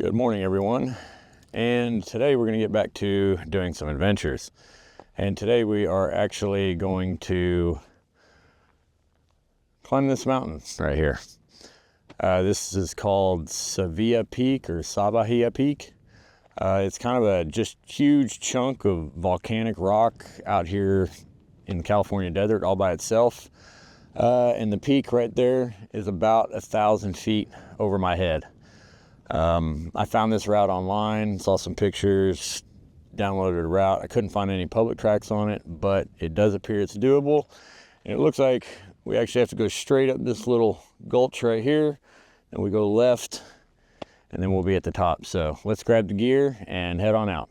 Good morning, everyone. And today we're going to get back to doing some adventures. And today we are actually going to climb this mountain right here. This is called Savahia Peak or Savahia Peak. It's kind of a just huge chunk of volcanic rock out here in the California desert all by itself. And the peak right there is about 1,000 feet over my head. I found this route online, saw some pictures, downloaded a route. I couldn't find any public tracks on it, but it does appear it's doable. And it looks like we actually have to go straight up this little gulch right here, and we go left, and then we'll be at the top. So let's grab the gear and head on out.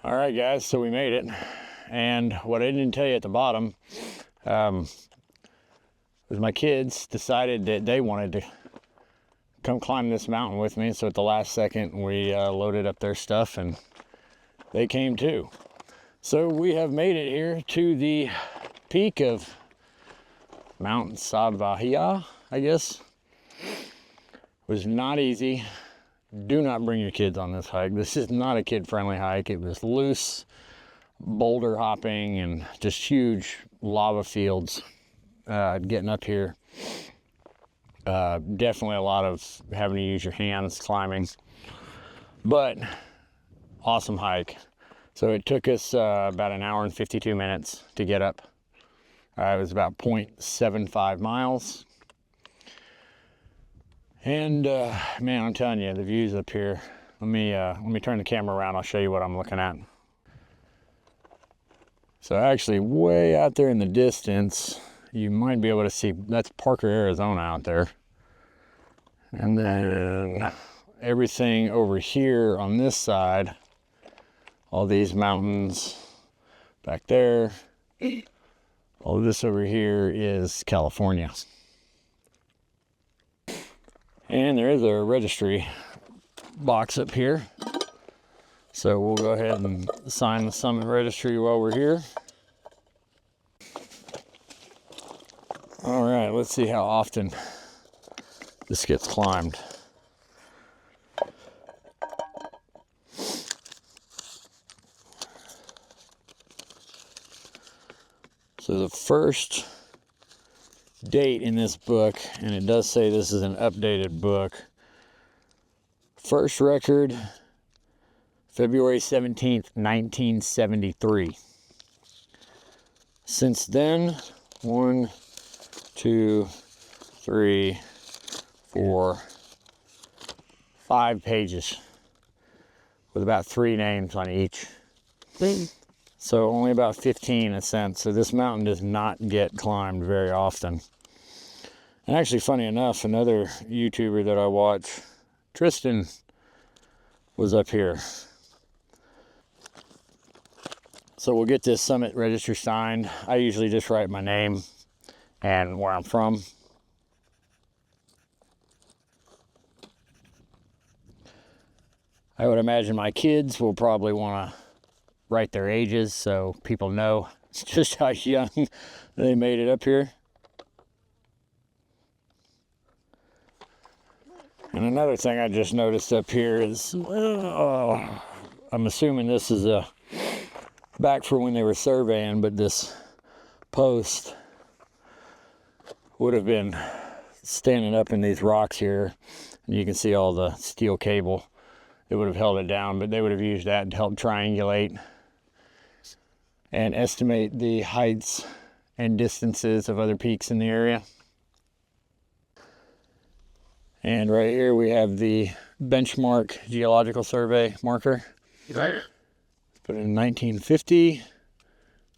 All right, guys, so we made it. And what I didn't tell you at the bottom was my kids decided that they wanted to come climb this mountain with me. So at the last second, we loaded up their stuff and they came too. So we have made it here to the peak of Mount Savahia, I guess. It was not easy. Do not bring your kids on this hike. This is not a kid-friendly hike. It was loose, boulder hopping, and just huge lava fields getting up here. Definitely a lot of having to use your hands climbing, but awesome hike. So it took us about an hour and 52 minutes to get up. It was about 0.75 miles. And man, I'm telling you, the views up here. Let me turn the camera around. I'll show you what I'm looking at. So actually, way out there in the distance, you might be able to see that's Parker, Arizona out there. And then everything over here on this side, all these mountains back there, all of this over here is California. And there is a registry box up here. So we'll go ahead and sign the summit registry while we're here. All right, let's see how often this gets climbed. So the first date in this book, and it does say this is an updated book, first record February 17th, 1973. Since then, 1, 2, 3, 4, 5 pages with about 3 names on each. So only about 15 ascents. So this mountain does not get climbed very often. And actually, funny enough, another YouTuber that I watch, Tristan, was up here. So we'll get this summit register signed. I usually just write my name and where I'm from. I would imagine my kids will probably want to write their ages so people know just how young they made it up here. And another thing I just noticed up here is, I'm assuming this is back for when they were surveying, but this post would have been standing up in these rocks here, and you can see all the steel cable. It would have held it down, but they would have used that to help triangulate and estimate the heights and distances of other peaks in the area. And right here we have the benchmark geological survey marker. Right. Put in 1950.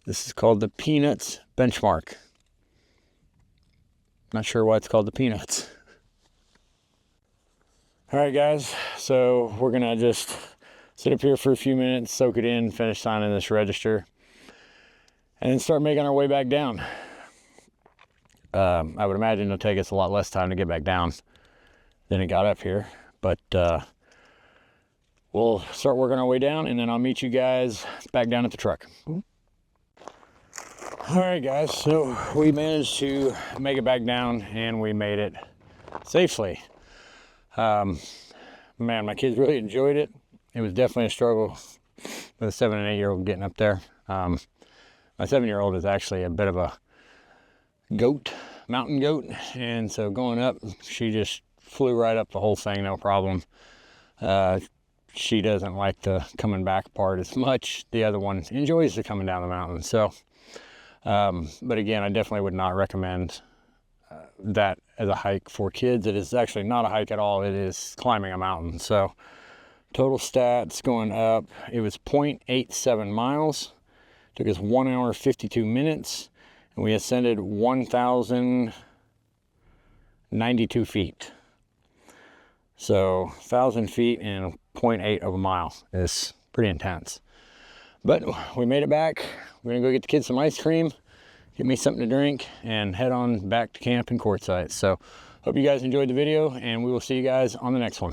This is called the Peanuts benchmark. Not sure why it's called the Peanuts. All right, guys. So we're gonna just sit up here for a few minutes, soak it in, finish signing this register, and then start making our way back down. I would imagine it'll take us a lot less time to get back down than it got up here, but we'll start working our way down, and then I'll meet you guys back down at the truck. All right, guys, so we managed to make it back down, and we made it safely. Man, my kids really enjoyed it. It was definitely a struggle with a 7 and 8 year old getting up there. My 7-year-old is actually a bit of a goat, mountain goat, and so going up, she just flew right up the whole thing, no problem. She doesn't like the coming back part as much. The other one enjoys the coming down the mountain. So, but again, I definitely would not recommend that as a hike for kids. It is actually not a hike at all. It is climbing a mountain. So total stats going up, it was 0.87 miles. Took us 1 hour, 52 minutes, and we ascended 1,092 feet. So 1,000 feet in 0.8 of a mile is pretty intense. But we made it back. We're gonna go get the kids some ice cream, get me something to drink, and head on back to camp and quartzite. So hope you guys enjoyed the video, and we will see you guys on the next one.